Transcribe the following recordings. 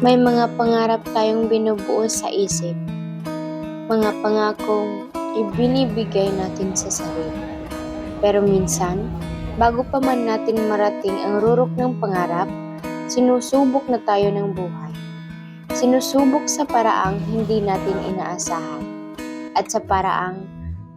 May mga pangarap tayong binubuo sa isip, mga pangakong ibinibigay natin sa sarili. Pero minsan, bago pa man natin marating ang rurok ng pangarap, sinusubok na tayo ng buhay. Sinusubok sa paraang hindi natin inaasahan at sa paraang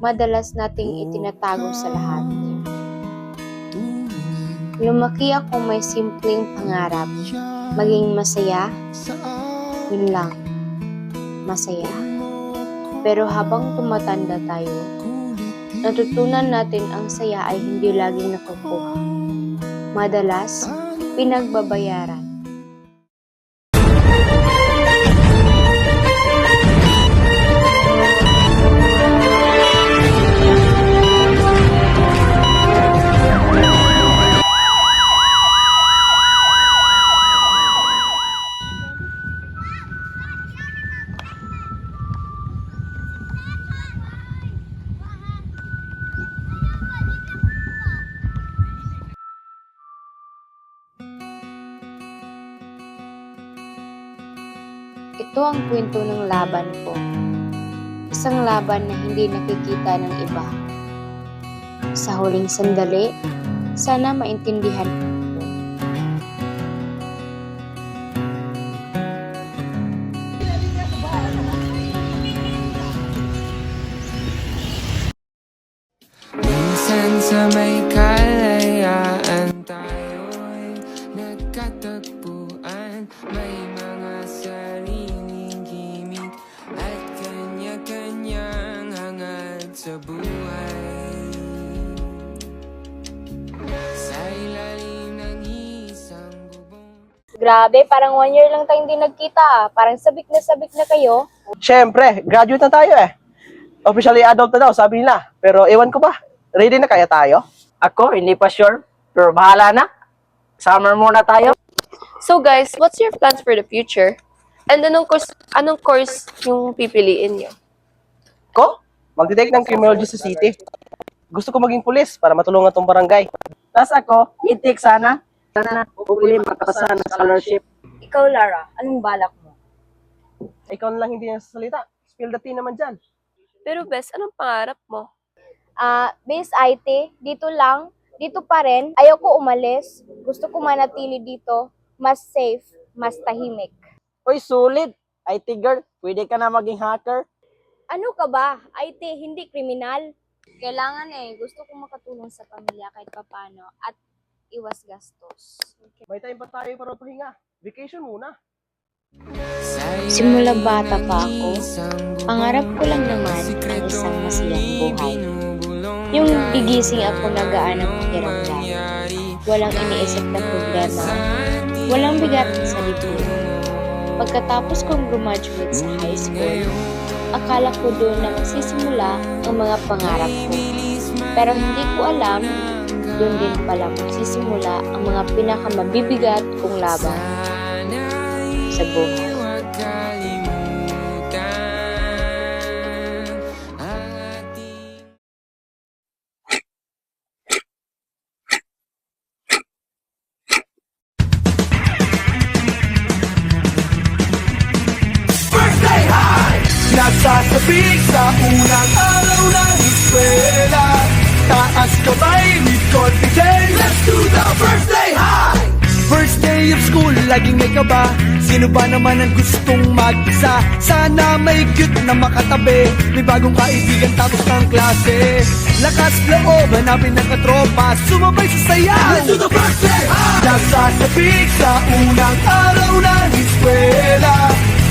madalas nating itinatago sa lahat. Lumaki akong may simpleng pangarap, maging masaya, yun lang, masaya. Pero habang tumatanda tayo, natutunan natin ang saya ay hindi laging nakukuha. Madalas, pinagbabayaran. Ito ang kwento ng laban ko. Isang laban na hindi nakikita ng iba. Sa huling sandali, sana maintindihan mo. Minsan sa may kalayaan tayo'y nagkatagpuan. May mga sariling gimmick at kanya-kanyang hangad sa buhay. Sa ilalim ng isang bubong. Grabe, parang 1 year lang tayong hindi nagkita. Parang sabik na kayo. Siyempre, graduate na tayo eh. Officially adult na daw, sabi nila. Pero ewan ko ba, ready na kaya tayo? Ako, hindi pa sure. Pero bahala na. Summer muna tayo. So guys, what's your plans for the future? And anong course yung pipiliin niyo? Ko? Magdidate ng criminology sa city. Gusto ko maging pulis para matulungan tong barangay. Tapos ako, itik sana. Sana, hopefully makapasa ng scholarship. Ikaw, Lara, anong balak mo? Ikaw na lang hindi nasasalita. Spill the tea naman dyan. Pero best, anong pangarap mo? Base IT, dito lang, dito pa rin. Ayoko umalis. Gusto ko manatili dito. Mas safe, mas tahimik. Uy, sulit. IT girl, pwede ka na maging hacker. Ano ka ba? IT, hindi kriminal. Kailangan gusto ko makatulong sa pamilya kahit papano at iwas gastos. May time pa tayo para pahinga. Vacation muna. Simula bata pa ako, pangarap ko lang naman ang isang masayang buhay. Yung gigising ako na gaan ang pakiramdam. Walang iniisip na problema. Walang bigat sa lipunan. Pagkatapos kong graduate sa high school, akala ko doon na magsisimula ang mga pangarap ko. Pero hindi ko alam, doon din pala magsisimula ang mga pinakamabibigat kong laban sa buhay. Nasasabik sa unang araw ng eskwela. Taas kamay with confidence. Let's do the first day high! First day of school, laging may kaba. Sino ba naman ang gustong mag-isa? Sana may cute na makatabi. May bagong kaibigan tapos ng klase. Lakas loob, hanapin ng katropa. Sumabay sa saya. Let's do the first day high! Nasasabik sa unang araw ng eskwela.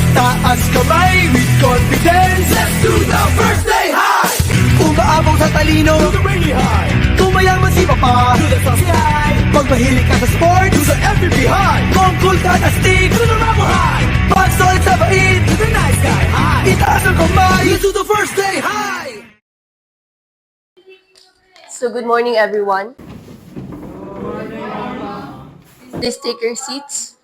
Taas kamay with confidence. Let's do the first day high! Umaabong sa talino, do the really high. Tumayaman si Papa, do the saucy high. Pag mahilig ka sa sport, do the FPP high. Kung cool ka na stick, do the Ramo high. Pag solid sa bait, do the nice guy high. Itaas ang kamay, let's do the first day high! So good morning everyone. Please take your seats.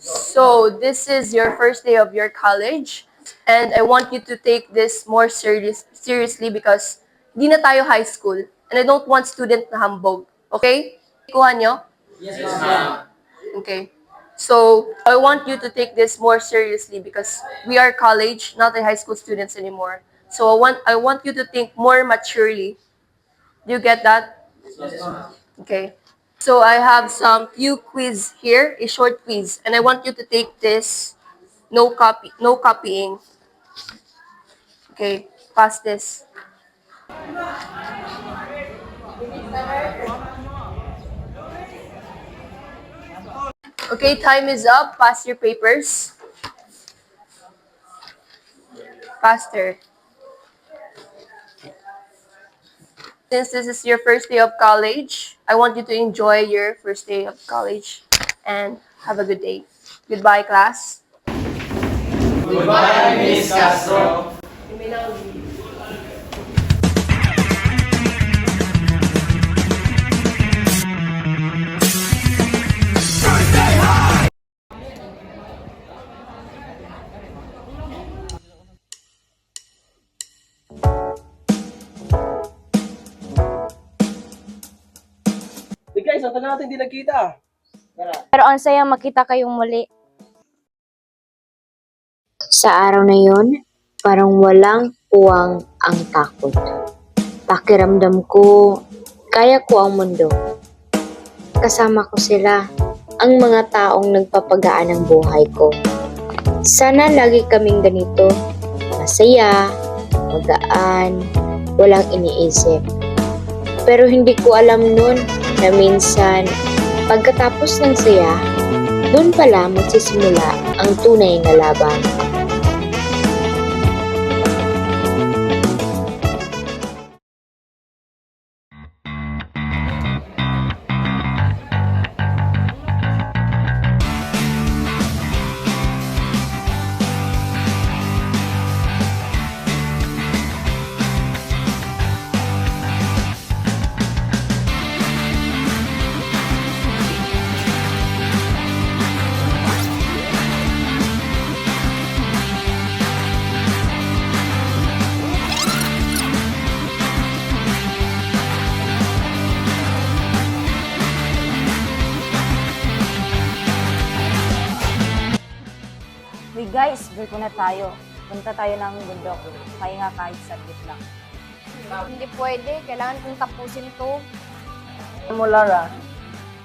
So this is your first day of your college. And I want you to take this more seriously because di na tayo high school. And I don't want student na hambog. Okay? Kuha nyo? Yes, ma'am. Okay. So I want you to take this more seriously because we are college, not the high school students anymore. So I want you to think more maturely. Do you get that? Okay. So I have some few quiz here, a short quiz, and I want you to take this. No copying. Okay, pass this. Okay, time is up. Pass your papers. Faster. Since this is your first day of college, I want you to enjoy your first day of college and have a good day. Goodbye, class. Goodbye, Miss Castro. Hey guys, ang tagal natin hindi nagkita. Pero ang saya makita kayong muli. Sa araw na yon, parang walang puwang ang takot. Pakiramdam ko, kaya ko ang mundo. Kasama ko sila, ang mga taong nagpapagaan ng buhay ko. Sana lagi kaming ganito, masaya, magaan, walang iniisip. Pero hindi ko alam nun na minsan, pagkatapos ng saya, doon pala magsisimula ang tunay na laban. Uy guys, break muna tayo. Punta tayo ng bundok. Pahinga kahit saglit lang. Hindi pwede, kailangan kong tapusin to. Alam mo, Lara,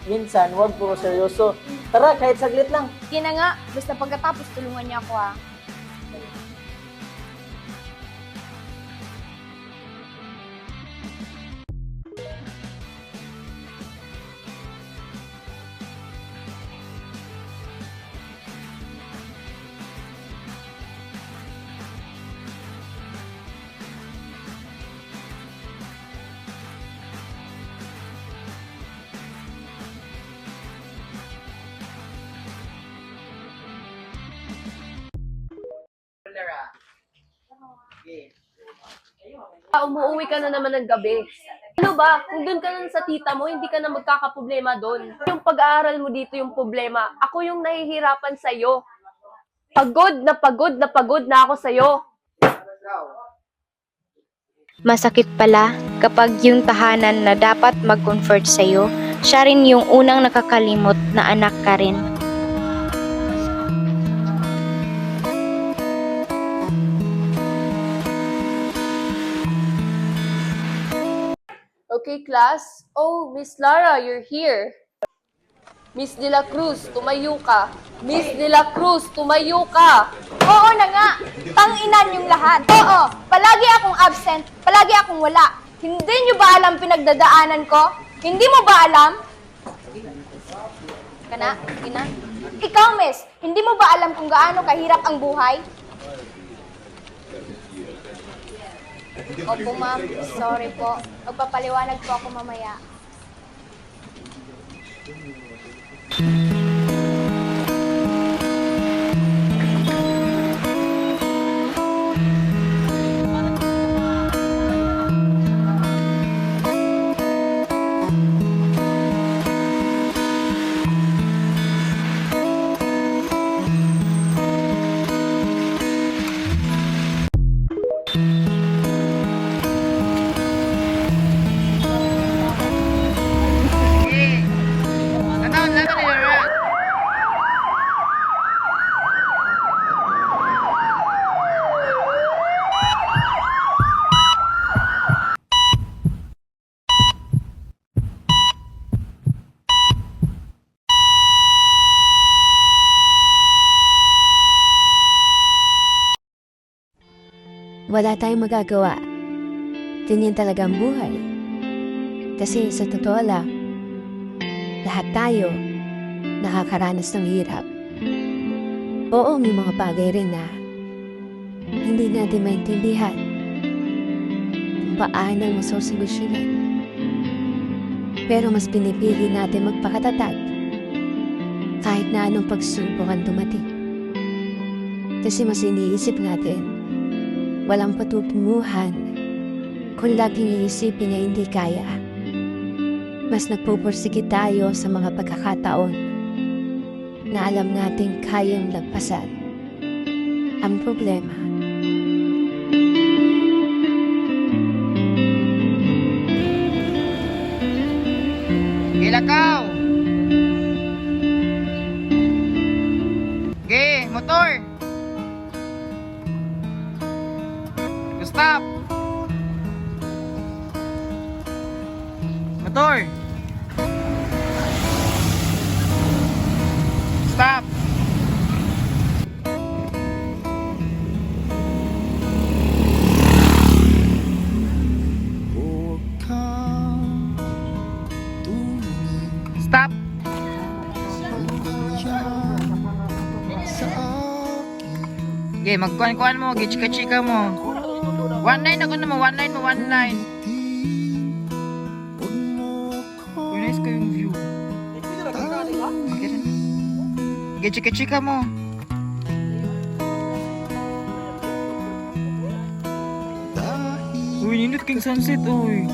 minsan, huwag puro seryoso. Tara, kahit saglit lang. Hindi na nga, basta pagkatapos tulungan niya ako ha. Umuwi ka na naman ng gabi. Ano ba? Kung doon ka na sa tita mo, hindi ka na magkakaproblema doon. Yung pag-aaral mo dito yung problema. Ako yung nahihirapan sa'yo. Pagod na pagod na pagod na ako sa'yo. Masakit pala kapag yung tahanan na dapat mag-comfort sa'yo, siya rin yung unang nakakalimot na anak ka rin. Okay, class? Oh, Miss Lara, you're here. Miss De La Cruz, tumayo ka. Miss De La Cruz, tumayo ka. Oo na nga, tang-inan yung lahat. Oo, palagi akong absent, palagi akong wala. Hindi nyo ba alam pinagdadaanan ko? Hindi mo ba alam? Kana, ina. Ikaw, miss, hindi mo ba alam kung gaano kahirap ang buhay? Opo, ma'am. Sorry po. Magpapaliwanag po ako mamaya. wala tayong magagawa. Ganyan talaga ang buhay. Kasi sa totoo lang, lahat tayo nakakaranas ng hirap. Oo, may mga bagay rin na hindi natin maintindihan kung paano masosolusyonan. Pero mas pinipili natin magpakatatag kahit na anong pagsubok ang dumating. Kasi mas iniisip natin, walang patutunguhan kung laging iisipin na hindi kaya. Mas nagpupursikit tayo sa mga pagkakataon na alam nating kayang lagpasan ang problema. Ilakaw! Ge, motor! Stop! Motor! Stop! Stop! Okay, magkuhan-kuhan mo, gichika-chika mo. 1-9 ako naman, 1-9 mo, 1-9. Nice ko yung view. Gichika-chika mo. Uy, nindot kang sunset, uy.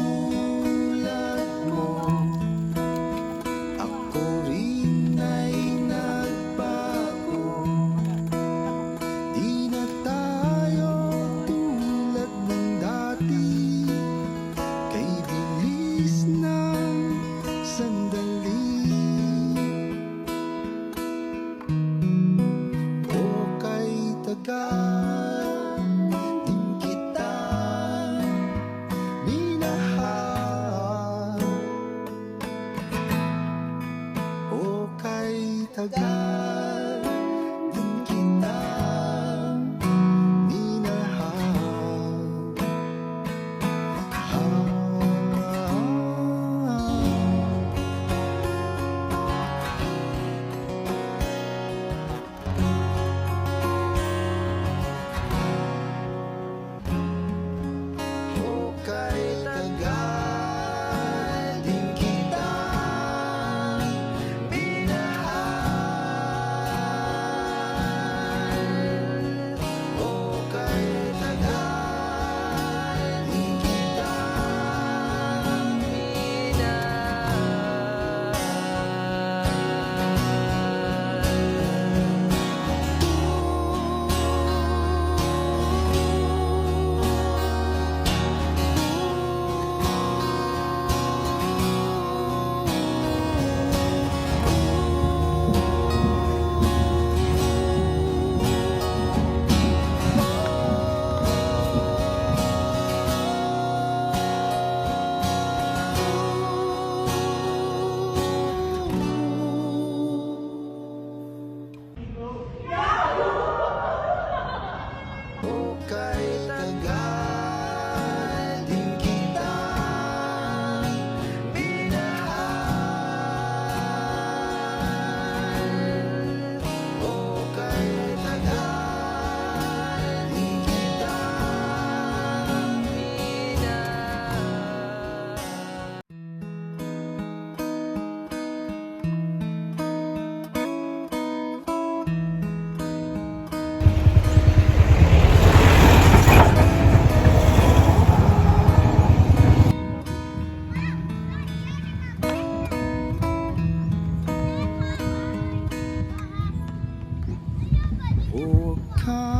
Oh, come.